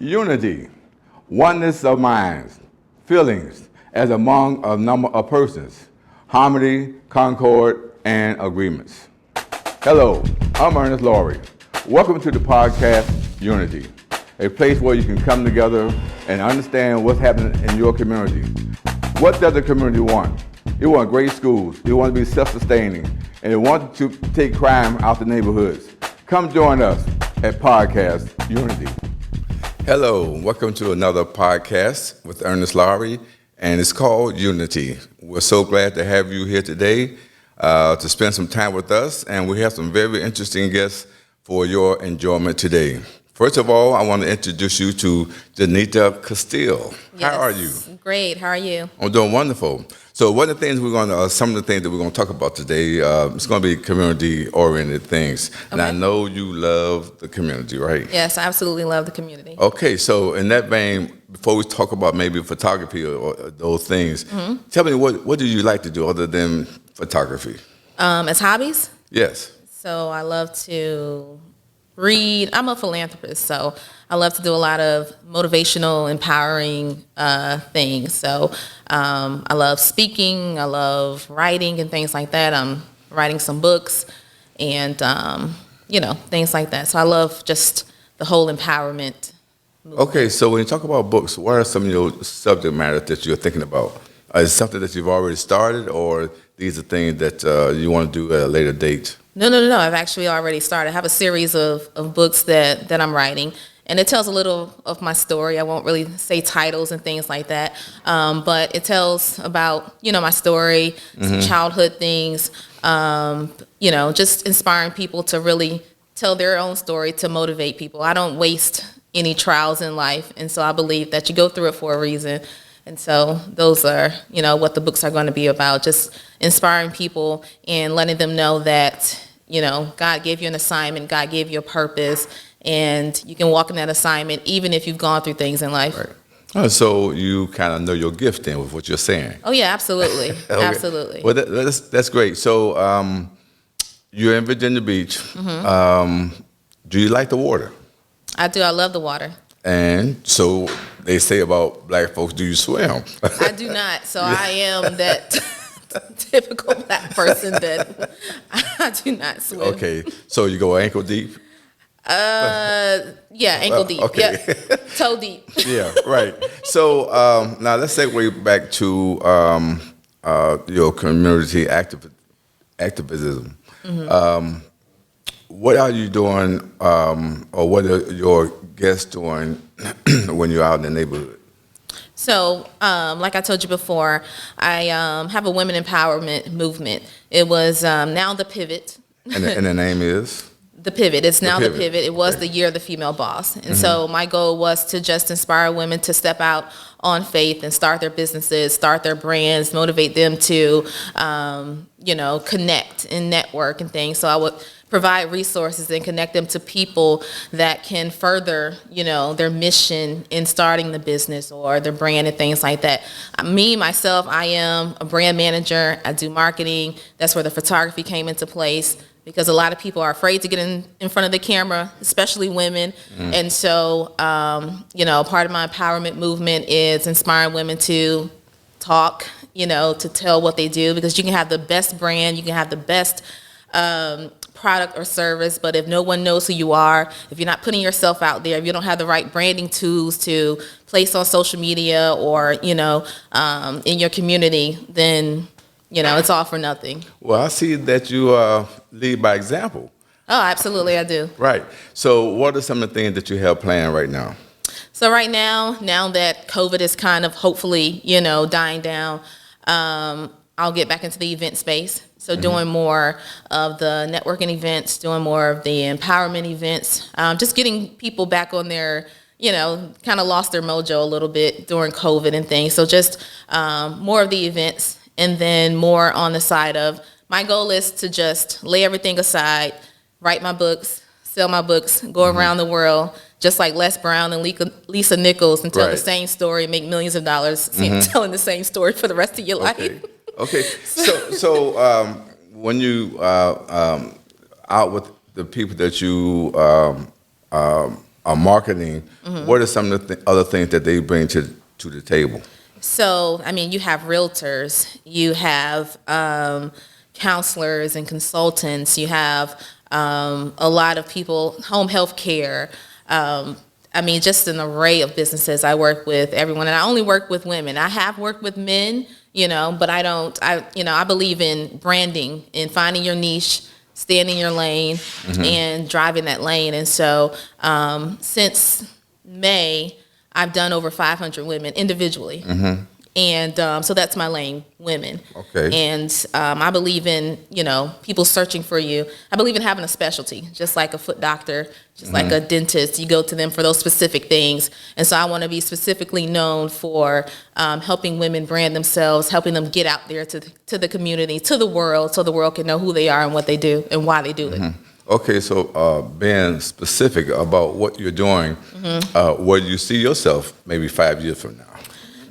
Unity, oneness of minds, feelings as among a number of persons, harmony, concord, and agreements. Hello, I'm Ernest Lowery. Welcome to the podcast Unity, a place where you can come together and understand what's happening in your community. What does the community want? It wants great schools, it wants to be self-sustaining, and it wants to take crime out the neighborhoods. Come join us at Podcast Unity. Hello, welcome to another podcast with Ernest Lowery, and it's called Unity. We're so glad to have you here today to spend some time with us, and we have some very interesting guests for your enjoyment today. First of all, I want to introduce you to Janita Castile. Yes. How are you? Great. How are you? I'm doing wonderful. So one of the things some of the things that we're going to talk about today, it's going to be community-oriented things. Okay. And I know you love the community, right? Yes, I absolutely love the community. Okay, so in that vein, before we talk about maybe photography or those things, tell me what do you like to do other than photography? As hobbies? Yes. So I love to read. I'm a philanthropist, so I love to do a lot of motivational, empowering things. So I love speaking, I love writing and things like that. I'm writing some books and, things like that. So I love just the whole empowerment movement. Okay, so when you talk about books, what are some of your subject matter that you're thinking about? Is it something that you've already started, or these are things that you want to do at a later date? No. I've actually already started. I have a series of books that I'm writing, and it tells a little of my story. I won't really say titles and things like that, but it tells about, my story, some childhood things, just inspiring people to really tell their own story to motivate people. I don't waste any trials in life, and so I believe that you go through it for a reason. And so those are, what the books are going to be about, just inspiring people and letting them know that, God gave you an assignment, God gave you a purpose, and you can walk in that assignment even if you've gone through things in life. Right. So you kind of know your gift then with what you're saying. Oh, yeah, absolutely. Okay. Absolutely. Well, that's great. So you're in Virginia Beach. Do you like the water? I do. I love the water. And so they say about black folks, do you swim? I do not. So I am that typical black person that I do not swim. Okay. So you go ankle deep? Yeah, ankle deep. Okay. Yep. Toe deep. Yeah, right. So now let's segue back to your community activism. What are you doing, or what are your guests doing when you're out in the neighborhood? So, like I told you before, I have a women empowerment movement. It was now the Pivot. And the name is? The Pivot. It's now the Pivot. It was the year of the female boss. And so my goal was to just inspire women to step out on faith and start their businesses, start their brands, motivate them to, connect and network and things. So I would provide resources and connect them to people that can further, their mission in starting the business or their brand and things like that. Myself, I am a brand manager. I do marketing. That's where the photography came into place, because a lot of people are afraid to get in front of the camera, especially women. And so, part of my empowerment movement is inspiring women to talk, to tell what they do, because you can have the best brand, you can have the best product or service, but if no one knows who you are, if you're not putting yourself out there, if you don't have the right branding tools to place on social media or, in your community, then, it's all for nothing. Well, I see that you lead by example. Oh, absolutely, I do. Right. So what are some of the things that you have planned right now? So right now that COVID is kind of hopefully, dying down, I'll get back into the event space. So doing more of the networking events, doing more of the empowerment events, just getting people back on their, kind of lost their mojo a little bit during COVID and things. So just more of the events, and then more on the side of, my goal is to just lay everything aside, write my books, sell my books, go around the world, just like Les Brown and Lisa Nichols, and tell the same story, make millions of dollars telling the same story for the rest of your life. Okay. So when you out with the people that you marketing, what are some of the other things that they bring to the table? So, I mean, you have realtors, you have counselors and consultants, you have a lot of people, home health care. I mean, just an array of businesses. I work with everyone, and I only work with women. I have worked with men, but I believe in branding and finding your niche, staying in your lane, and driving that lane. And so, since May, I've done over 500 women individually. And so that's my lane, women. Okay. And I believe in, people searching for you. I believe in having a specialty, just like a foot doctor, just like a dentist. You go to them for those specific things. And so I want to be specifically known for helping women brand themselves, helping them get out there to the community, to the world, so the world can know who they are and what they do and why they do it. Okay, so being specific about what you're doing, where do you see yourself maybe 5 years from now?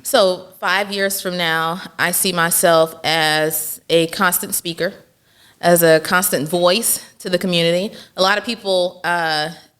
So 5 years from now, I see myself as a constant speaker, as a constant voice to the community. A lot of people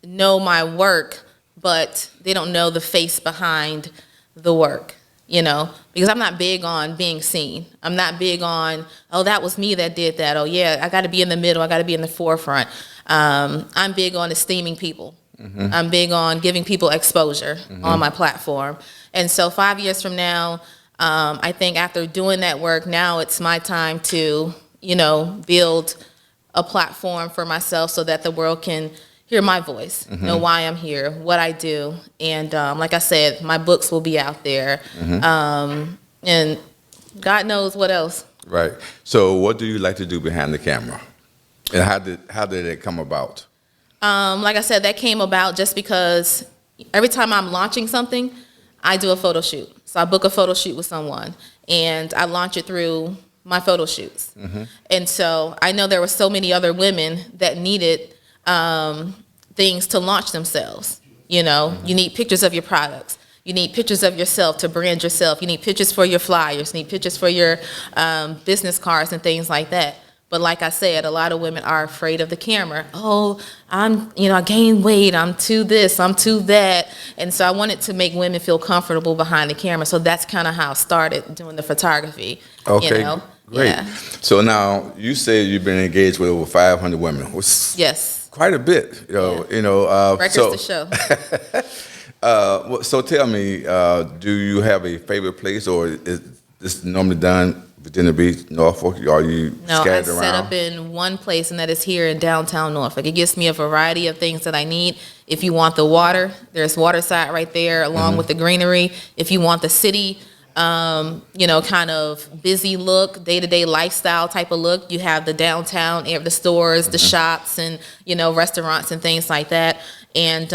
know my work, but they don't know the face behind the work, because I'm not big on being seen. I'm not big on, oh, that was me that did that. Oh, yeah, I got to be in the middle. I got to be in the forefront. I'm big on esteeming people. I'm big on giving people exposure on my platform. And so 5 years from now, I think after doing that work, now it's my time to, build a platform for myself so that the world can hear my voice, know why I'm here, what I do. And like I said, my books will be out there. And God knows what else. Right. So what do you like to do behind the camera? And how did it come about? Like I said, that came about just because every time I'm launching something, I do a photo shoot. So I book a photo shoot with someone, and I launch it through my photo shoots. And so I know there were so many other women that needed things to launch themselves. You need pictures of your products. You need pictures of yourself to brand yourself. You need pictures for your flyers. You need pictures for your business cards and things like that. But like I said, a lot of women are afraid of the camera. Oh, I gained weight. I'm too this, I'm too that. And so I wanted to make women feel comfortable behind the camera. So that's kind of how I started doing the photography. Okay, great. Yeah. So now you say you've been engaged with over 500 women. Yes. Quite a bit. Records to show. So tell me, do you have a favorite place, or is this normally done Virginia Beach, Norfolk? Are you scattered around? No, I set up in one place, and that is here in downtown Norfolk. It gives me a variety of things that I need. If you want the water, there's Waterside right there, along with the greenery. If you want the city, kind of busy look, day-to-day lifestyle type of look, you have the downtown, the stores, the shops, and restaurants and things like that. And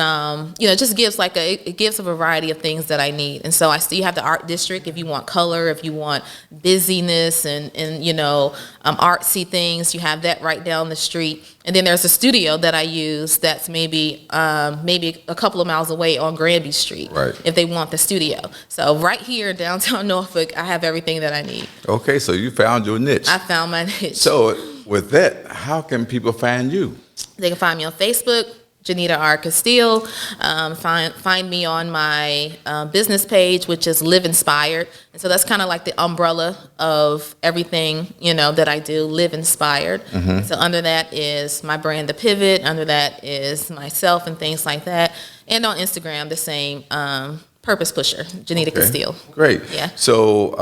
it just gives it gives a variety of things that I need. And so you have the art district if you want color, if you want busyness and artsy things, you have that right down the street. And then there's a studio that I use that's maybe a couple of miles away on Granby Street, right, if they want the studio. So right here in downtown Norfolk, I have everything that I need. Okay, so you found your niche. I found my niche. So with that, how can people find you? They can find me on Facebook, Janita R. Castile. Find me on my business page, which is Live Inspired. And so that's kind of like the umbrella of everything, that I do, Live Inspired. So under that is my brand, The Pivot. Under that is myself and things like that. And on Instagram, the same, Purpose Pusher, Janita Castile. Great. Yeah. So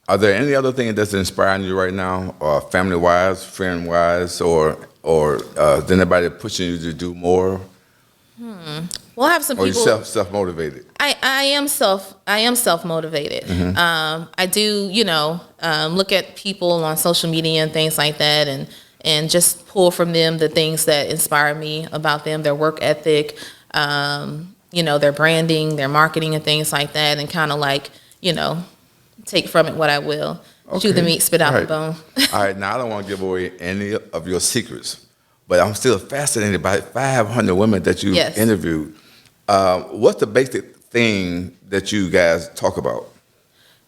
are there any other things that's inspiring you right now, or family-wise, friend-wise, or is anybody pushing you to do more? Well, I have some people. Or you self-motivated? I am self-motivated. I do, look at people on social media and things like that, and just pull from them the things that inspire me about them, their work ethic, their branding, their marketing, and things like that, and kind of take from it what I will. Okay. Chew the meat, spit out the bone. All right, now I don't want to give away any of your secrets, but I'm still fascinated by 500 women that you interviewed. What's the basic thing that you guys talk about?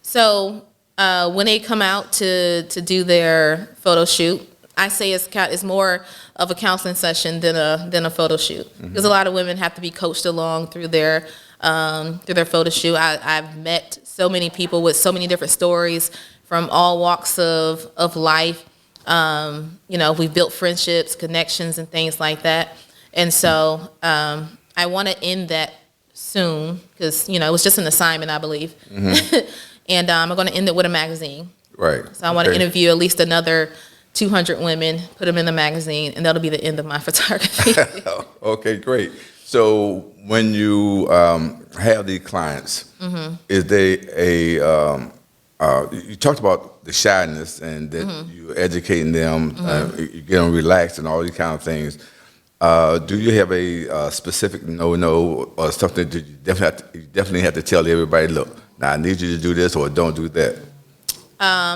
So when they come out to do their photo shoot, I say it's more of a counseling session than a photo shoot, because a lot of women have to be coached along through their photo shoot. I've met so many people with so many different stories from all walks of life. We've built friendships, connections, and things like that. And so I want to end that soon, because it was just an assignment, I believe. And I'm going to end it with a magazine. Right. So I want to interview at least another 200 women, put them in the magazine, and that'll be the end of my photography. Okay, great. So when you have these clients, is they you talked about the shyness and that you're educating them, you get them relaxed and all these kind of things. Do you have a specific no or something that you definitely have to tell everybody, look, now I need you to do this or don't do that?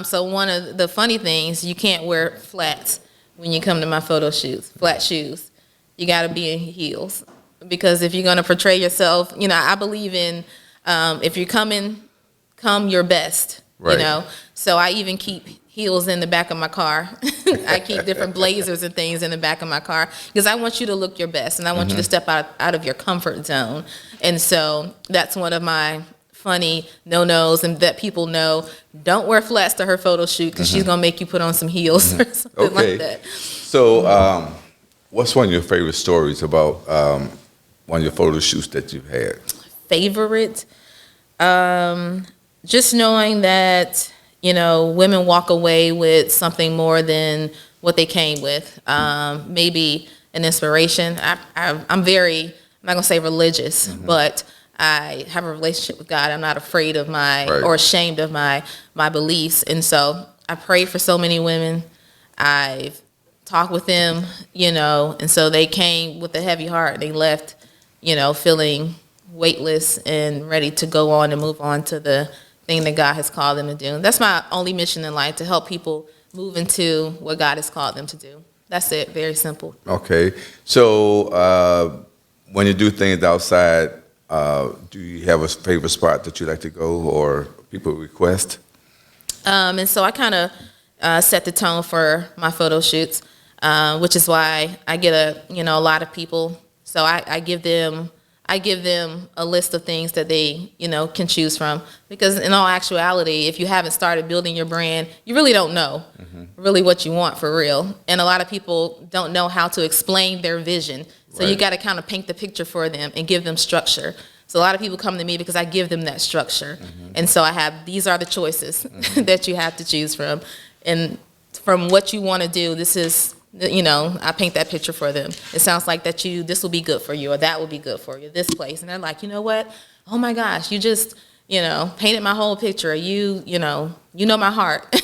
So one of the funny things, you can't wear flats when you come to my photo shoots, flat shoes. You got to be in heels, because if you're going to portray yourself, I believe in if you're come your best, right. So I even keep heels in the back of my car. I keep different blazers and things in the back of my car, because I want you to look your best, and I want you to step out of your comfort zone. And so that's one of my funny no-nos, and that people know, don't wear flats to her photo shoot, because she's going to make you put on some heels or something like that. So what's one of your favorite stories about one of your photo shoots that you've had? Favorite? Just knowing that, women walk away with something more than what they came with. Maybe an inspiration. I'm very, I'm not going to say religious, but I have a relationship with God. I'm not afraid of or ashamed of my beliefs. And so I prayed for so many women. I've talked with them, and so they came with a heavy heart. They left, feeling weightless and ready to go on and move on to the thing that God has called them to do. That's my only mission in life, to help people move into what God has called them to do. That's it. Very simple. Okay. So when you do things outside, do you have a favorite spot that you like to go or people request? And so I kind of set the tone for my photo shoots, which is why I get a lot of people. So I give them a list of things that they can choose from, because in all actuality, if you haven't started building your brand, you really don't know really what you want for real. And a lot of people don't know how to explain their vision. So you got to kind of paint the picture for them and give them structure. So a lot of people come to me because I give them that structure. And so these are the choices that you have to choose from. And from what you want to do, this is, I paint that picture for them. It sounds like this will be good for you, or that will be good for you, this place. And they're like, you know what? Oh my gosh, you just, painted my whole picture. You know my heart.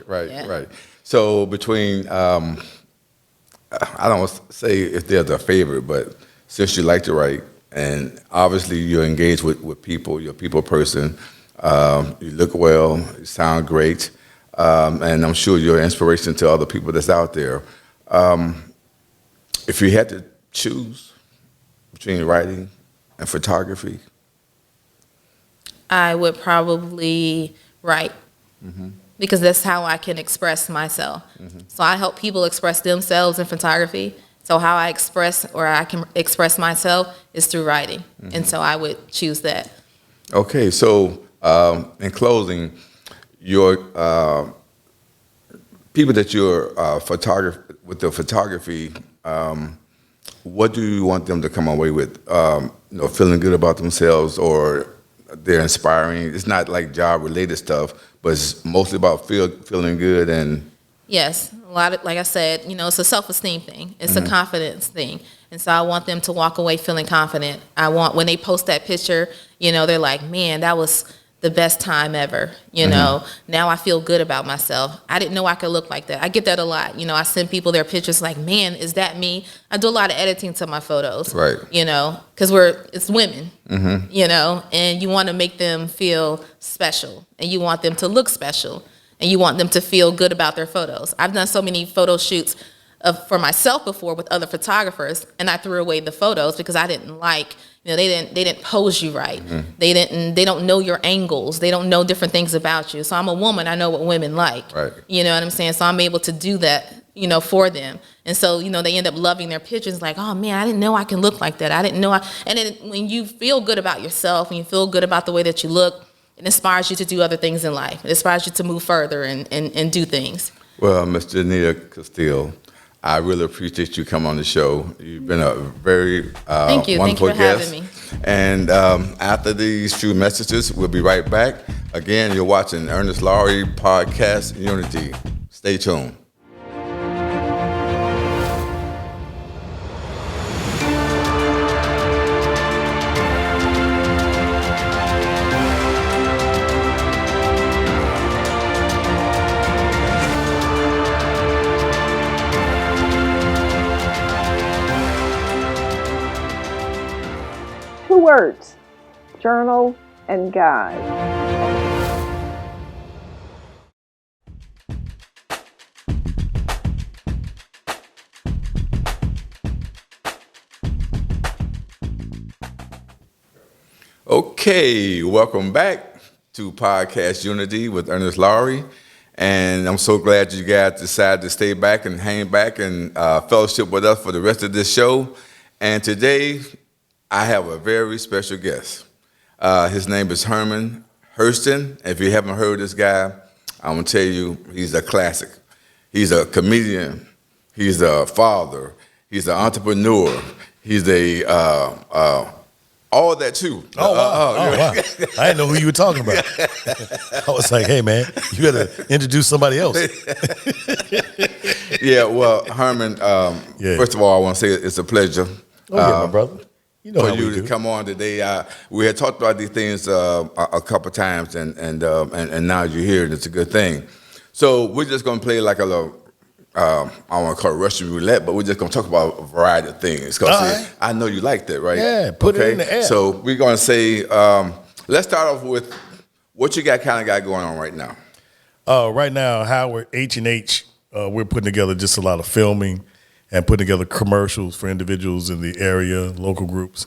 Right. So between, I don't want to say if there's a favorite, but since you like to write, and obviously you're engaged with people, you're a people person, you look well, you sound great, and I'm sure you're an inspiration to other people that's out there. If you had to choose between writing and photography? I would probably write, because that's how I can express myself. So I help people express themselves in photography. So how I express, or I can express myself, is through writing. And so I would choose that. Okay, so in closing, your people that you're with the photography, what do you want them to come away with? Feeling good about themselves, or they're inspiring? It's not like job-related stuff, but it's mostly about feeling good and... Yes, a lot of, like I said, it's a self-esteem thing. It's a confidence thing. And so I want them to walk away feeling confident. I want, when they post that picture, they're like, man, that was the best time ever. Now I feel good about myself. I didn't know I could look like that. I get that a lot. I send people their pictures like, man, is that me? I do a lot of editing to my photos. Right. Because it's women, and you want to make them feel special, and you want them to look special, and you want them to feel good about their photos. I've done so many photo shoots for myself before with other photographers, and I threw away the photos because I didn't like, they didn't pose you right. They don't know your angles. They don't know different things about you. So I'm a woman. I know what women like. Right. You know what I'm saying? So I'm able to do that for them. And so, they end up loving their pictures like, oh man, I didn't know I can look like that. I didn't know. And then when you feel good about yourself and you feel good about the way that you look, it inspires you to do other things in life. It inspires you to move further and do things. Well, Ms. Janita Castile, I really appreciate you coming on the show. You've been a very Thank you. wonderful Thank you for guest. having me. And after these few messages, we'll be right back. Again, you're watching Ernest Lowery Podcast Unity. Stay tuned. Two words, journal and guide. Okay, welcome back to Podcast Unity with Ernest Lowery. And I'm so glad you guys decided to stay back and hang back and fellowship with us for the rest of this show. And today, I have a very special guest. His name is Herman Hurston. If you haven't heard this guy, I'm going to tell you, he's a classic. He's a comedian. He's a father. He's an entrepreneur. He's all that too. Oh, wow. I didn't know who you were talking about. I was like, hey, man, you got to introduce somebody else. Yeah, well, Herman, first of all, I want to say it's a pleasure. My brother. You know for how you we to do. come on today. We had talked about these things a couple times, and now you're here, and it's a good thing. So we're just going to play like a little, I don't want to call it Russian roulette, but we're just going to talk about a variety of things. Because right. I know you like that, right? Yeah, put it in the air. So we're going to say, let's start off with what you got going on right now. Right now, Howard H&H, we're putting together just a lot of filming and putting together commercials for individuals in the area, local groups.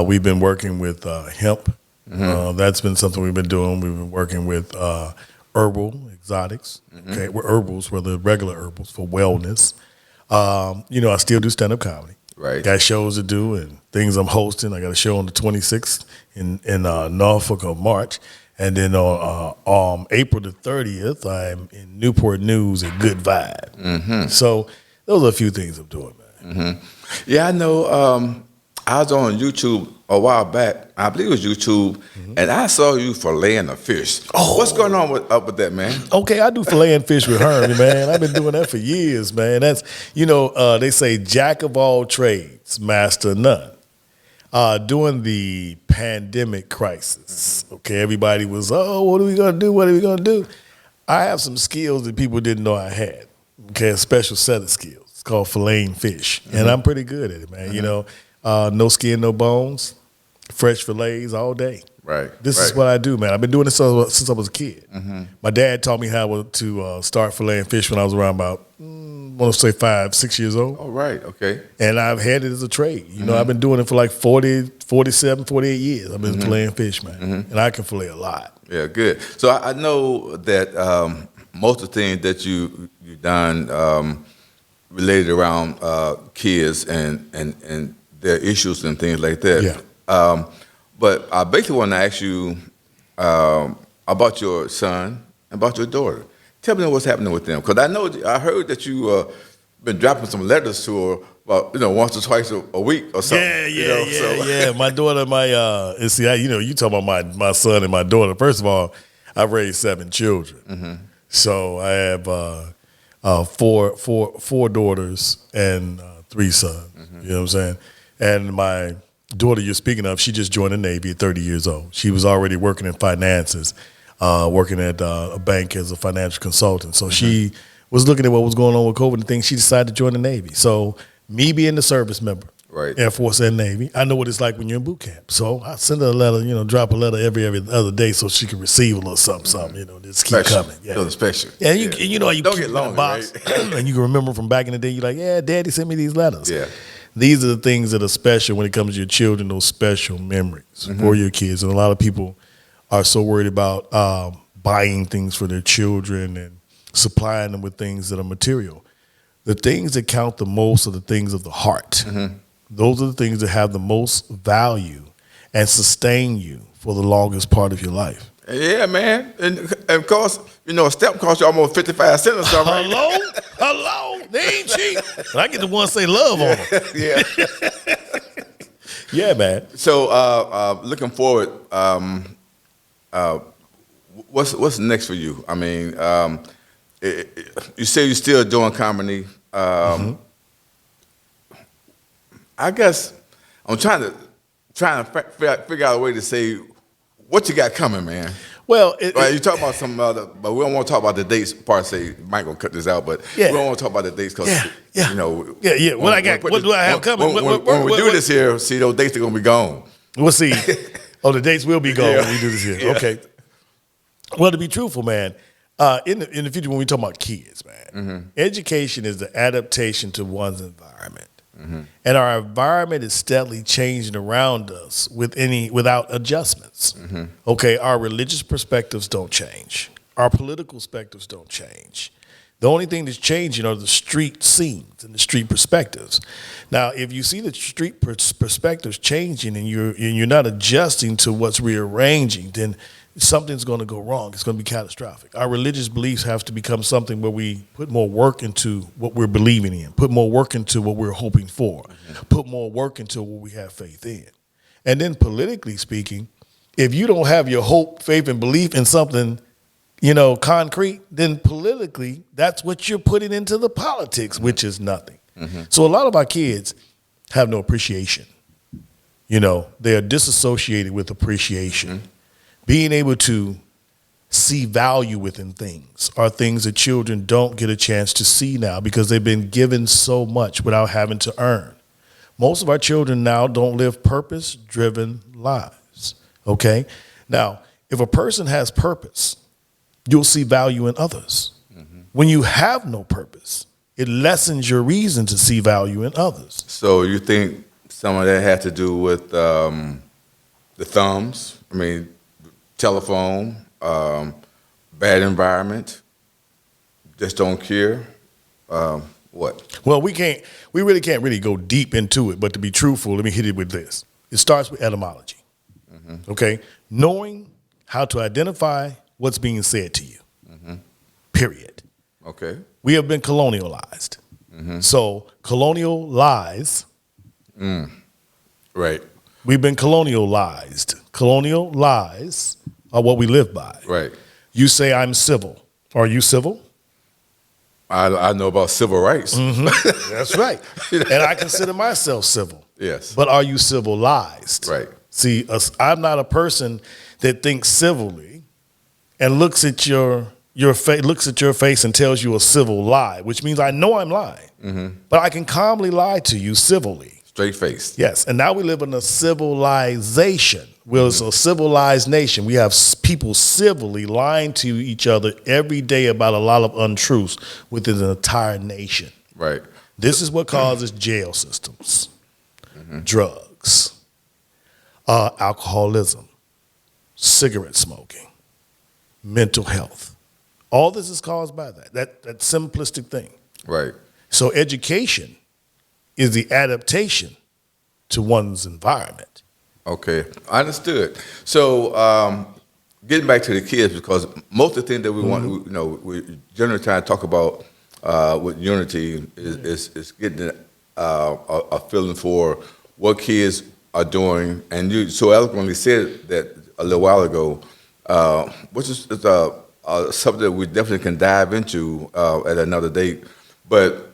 We've been working with hemp. Mm-hmm. That's been something we've been doing. We've been working with herbal exotics. Mm-hmm. Okay, we're herbals, we're the regular herbals for wellness. I still do stand-up comedy. Right. Got shows to do and things I'm hosting. I got a show on the 26th in Norfolk of March. And then on April the 30th, I'm in Newport News at Good Vibe. Mm-hmm. So those are a few things I'm doing, man. Mm-hmm. Yeah, I know. I was on YouTube a while back. I believe it was YouTube, mm-hmm. and I saw you filleting a fish. Oh. What's going on up with that, man? Okay, I do filleting fish with Herman, man. I've been doing that for years, man. That's, they say jack of all trades, master of none. During the pandemic crisis, okay, everybody was, what are we going to do? What are we going to do? I have some skills that people didn't know I had, okay, a special set of skills. It's called filleting fish, mm-hmm. and I'm pretty good at it, man. Mm-hmm. No skin, no bones, fresh fillets all day. Right. This is what I do, man. I've been doing this since I was a kid. Mm-hmm. My dad taught me how to start filleting fish when I was around about, I want to say 5, 6 years old. Oh, right. Okay. And I've had it as a trade. Mm-hmm. I've been doing it for like 40, 47, 48 years. I've been mm-hmm. filleting fish, man. Mm-hmm. And I can fillet a lot. Yeah, good. So I know that most of the things that you've done related around kids and their issues and things like that. Yeah. But I basically want to ask you about your son and about your daughter. Tell me what's happening with them, because I heard that you been dropping some letters to her about once or twice a week or something. Yeah. My daughter, you talk about my son and my daughter. First of all, I've raised 7 children, mm-hmm. so I have four daughters and 3 sons. Mm-hmm. You know what I'm saying? And my daughter you're speaking of, she just joined the Navy at 30 years old. She was already working in finances, working at a bank as a financial consultant. So mm-hmm. she was looking at what was going on with COVID and things. She decided to join the Navy. So me being the service member, right, Air Force and Navy, I know what it's like when you're in boot camp. So I send her a letter, drop a letter every other day so she can receive a little something, just keep coming. Yeah, special. Yeah, you don't get lonely, in a box, right? And you can remember from back in the day. You're like, yeah, Daddy sent me these letters. Yeah. These are the things that are special when it comes to your children, those special memories mm-hmm. for your kids. And a lot of people are so worried about buying things for their children and supplying them with things that are material. the things that count the most are the things of the heart. Those are the things that have the most value and sustain you for the longest part of your life. Yeah, man. And of course, a step costs you almost 55 cents or something. Right? Hello? They ain't cheap. But I get the ones say love on them. Yeah. Yeah, man. So, looking forward, what's next for you? I mean, you say you're still doing comedy. I guess I'm trying to figure out a way to say what you got coming, man. Well, you talk about some other, but we don't want to talk about the dates. Part say Mike gonna cut this out, but we don't want to talk about the dates because What I got? What do I have coming? When we do this here, see those dates are gonna be gone. We'll see. Oh, the dates will be gone when we do this here. Yeah. Okay. Well, to be truthful, man, in the future when we talk about kids, man, education is the adaptation to one's environment. And our environment is steadily changing around us without adjustments. Okay, our religious perspectives don't change. Our political perspectives don't change. The only thing that's changing are the street scenes and the street perspectives. Now, if you see the street perspectives changing and you're not adjusting to what's rearranging, then something's going to go wrong. It's going to be catastrophic. Our religious beliefs have to become something where we put more work into what we're believing in, put more work into what we're hoping for, put more work into what we have faith in. And then politically speaking, if you don't have your hope, faith, and belief in something, concrete, then politically, that's what you're putting into the politics, which is nothing. So a lot of our kids have no appreciation. They are disassociated with appreciation. Being able to see value within things are things that children don't get a chance to see now because they've been given so much without having to earn. Most of our children now don't live purpose-driven lives, okay? Now, if a person has purpose, you'll see value in others. When you have no purpose, it lessens your reason to see value in others. So you think some of that had to do with the thumbs? I mean, telephone, bad environment, just don't care. What? Well, we really can't go deep into it, but to be truthful, let me hit it with this. It starts with etymology, okay? Knowing how to identify what's being said to you, period. Okay. We have been colonialized. So colonial lies. Right. We've been colonialized. Colonial lies are what we live by. Right. You say I'm civil. Are you civil? I know about civil rights. That's right. And I consider myself civil. Yes. But are you civilized? Right. See, I'm not a person that thinks civilly and looks at your face and tells you a civil lie, which means I know I'm lying. But I can calmly lie to you civilly. Straight faced. Yes, and now we live in a civilization. We're a civilized nation. We have people civilly lying to each other every day about a lot of untruths within an entire nation. Right. This is what causes jail systems, drugs, alcoholism, cigarette smoking, mental health. All this is caused by that simplistic thing. Right. So education is the adaptation to one's environment. Okay, I understood. So, getting back to the kids, because most of the things that we want, we generally try to talk about with Unity is getting a feeling for what kids are doing, and you so eloquently said that a little while ago, which is something that we definitely can dive into at another date, but.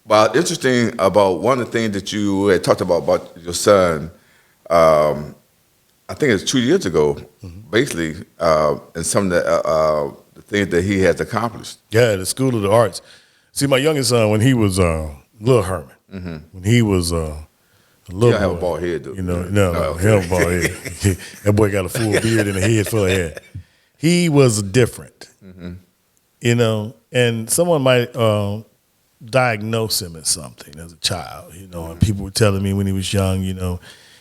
Well, interesting about one of the things that you had talked about your son, I think it's 2 years ago, basically, and some of the things that he has accomplished. Yeah, the School of the Arts. See, my youngest son, when he was Lil Herman, when he was a little boy. He don't have a bald head, though. No, he don't have a bald head. That boy got a full beard and a head full of hair. He was different, and someone might diagnose him as something as a child, and people were telling me when he was young, you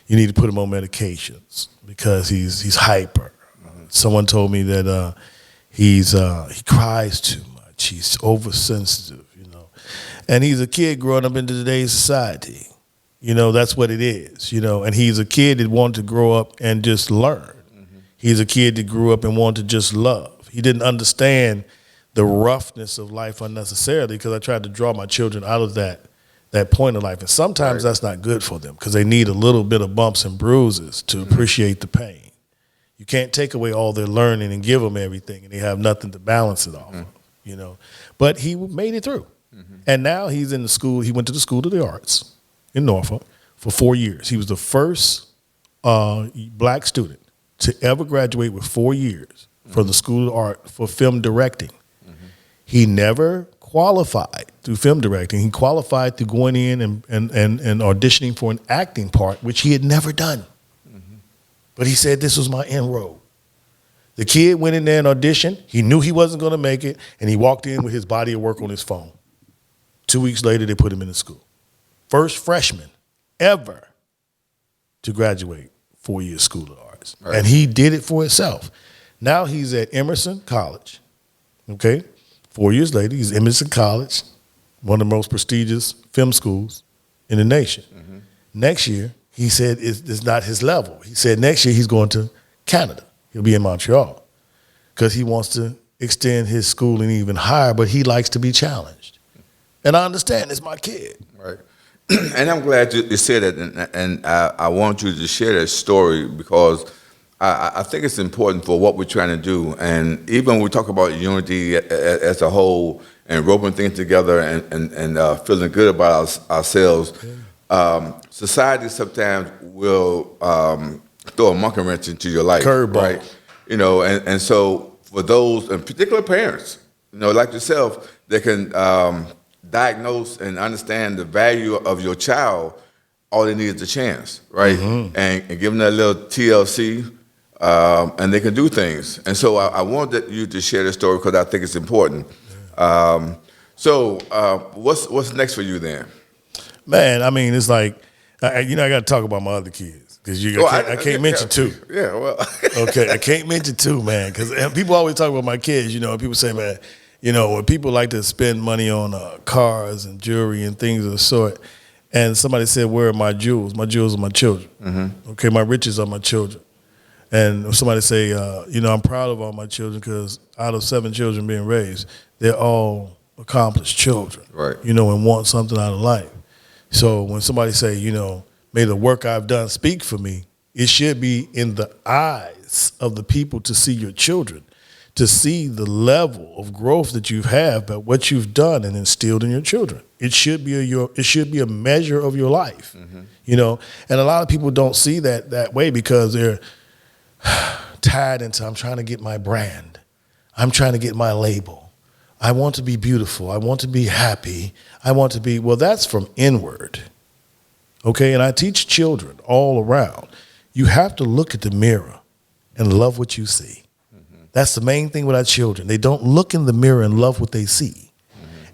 need to put him on medications because he's hyper. Someone told me that he cries too much. He's oversensitive, And he's a kid growing up into today's society. You know, that's what it is, you know. And he's a kid that wanted to grow up and just learn. He's a kid that grew up and wanted to just love. He didn't understand the roughness of life unnecessarily because I tried to draw my children out of that point of life. And sometimes that's not good for them because they need a little bit of bumps and bruises to appreciate the pain. You can't take away all their learning and give them everything and they have nothing to balance it off of, you know. But he made it through. And now he's in the school. He went to the School of the Arts in Norfolk for 4 years. He was the first black student to ever graduate with 4 years from the School of Art for film directing. He never qualified through film directing. He qualified through going in and auditioning for an acting part, which he had never done. But he said this was my inroad. The kid went in there and auditioned. He knew he wasn't going to make it, and he walked in with his body of work on his phone. 2 weeks later, they put him in the school. First freshman ever to graduate 4 years School of Arts. Right. And he did it for himself. Now he's at Emerson College, okay? 4 years later, he's at Emerson College, one of the most prestigious film schools in the nation. Next year, he said it's not his level. He said next year he's going to Canada. He'll be in Montreal because he wants to extend his schooling even higher, but he likes to be challenged. And I understand, it's my kid. Right. And I'm glad you said that, and I want you to share that story because I think it's important for what we're trying to do. And even when we talk about unity as a whole and roping things together and feeling good about ourselves, society sometimes will throw a monkey wrench into your life. Curveball. Right? You know, and so for those, in particular parents, you know, like yourself, that can diagnose and understand the value of your child, all they need is a chance, right? And give them that little TLC, and they can do things. And so I wanted you to share this story because I think it's important. So what's next for you then? Man, I mean, it's like, I got to talk about my other kids because I can't mention two. Yeah, well. Okay, I can't mention two, man, because people always talk about my kids, you know, and people say, man, you know, when people like to spend money on cars and jewelry and things of the sort, and somebody said, where are my jewels? My jewels are my children. Okay, my riches are my children. And somebody say, you know, I'm proud of all my children because out of 7 children being raised, they're all accomplished children, right? You know, and want something out of life. So when somebody say, you know, may the work I've done speak for me, it should be in the eyes of the people to see your children, to see the level of growth that you have, but what you've done and instilled in your children. It should be a measure of your life, you know. And a lot of people don't see that way because they're tied into, I'm trying to get my brand. I'm trying to get my label. I want to be beautiful. I want to be happy. I want to be, well, that's from inward. Okay, and I teach children all around. You have to look at the mirror and love what you see. That's the main thing with our children. They don't look in the mirror and love what they see.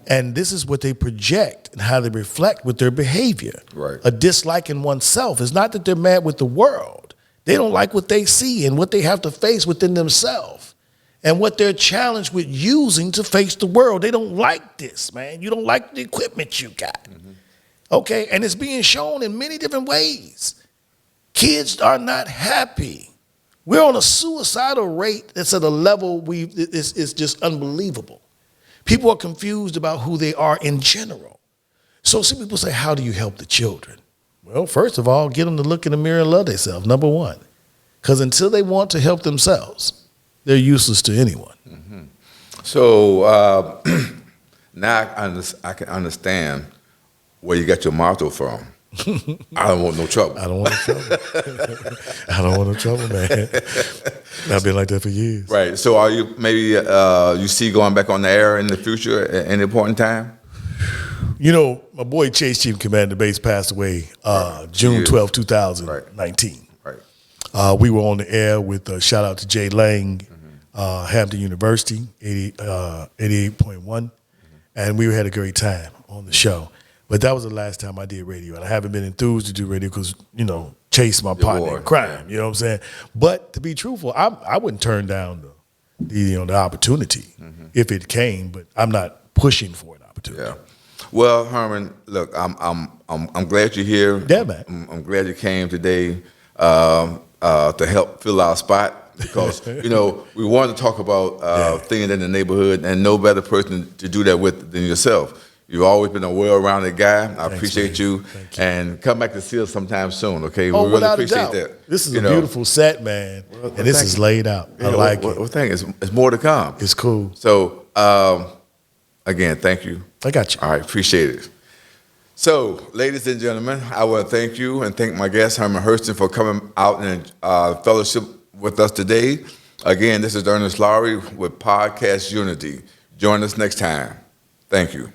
And this is what they project and how they reflect with their behavior. Right. A dislike in oneself is not that they're mad with the world. They don't like what they see and what they have to face within themselves and what they're challenged with using to face the world. They don't like this, man. You don't like the equipment you got. Okay, and it's being shown in many different ways. Kids are not happy. We're on a suicidal rate that's at a level it's just unbelievable. People are confused about who they are in general. So some people say, how do you help the children? Well, first of all, get them to look in the mirror and love themselves, number one. Because until they want to help themselves, they're useless to anyone. So now I can understand where you got your motto from. I don't want no trouble. I don't want no trouble. I don't want no trouble, man. I've been like that for years. Right. So are you maybe you see going back on the air in the future at any point in time? You know, my boy Chase Chief Commander Base passed away June 12, 2019. Right. We were on the air with shout out to Jay Lang, Hampton University, 88.1, and we had a great time on the show. But that was the last time I did radio, and I haven't been enthused to do radio because, you know, Chase my partner in crime. You know what I'm saying? But to be truthful, I wouldn't turn down the opportunity if it came, but I'm not pushing for an opportunity. Yeah. Well, Herman, look, I'm glad you're here. Yeah, man. I'm glad you came today to help fill our spot because we wanted to talk about things in the neighborhood, and no better person to do that with than yourself. You've always been a well-rounded guy. I appreciate you. Thank you. And come back to see us sometime soon, okay? Oh, we really without appreciate a doubt. that. This is a beautiful set, man. And this is laid out. I like it. Well, thank you. It's more to come. It's cool. So, again, thank you. I got you. All right, appreciate it. So, ladies and gentlemen, I want to thank you and thank my guest, Herman Hurston, for coming out and fellowship with us today. Again, this is Ernest Lowery with Podcast Unity. Join us next time. Thank you.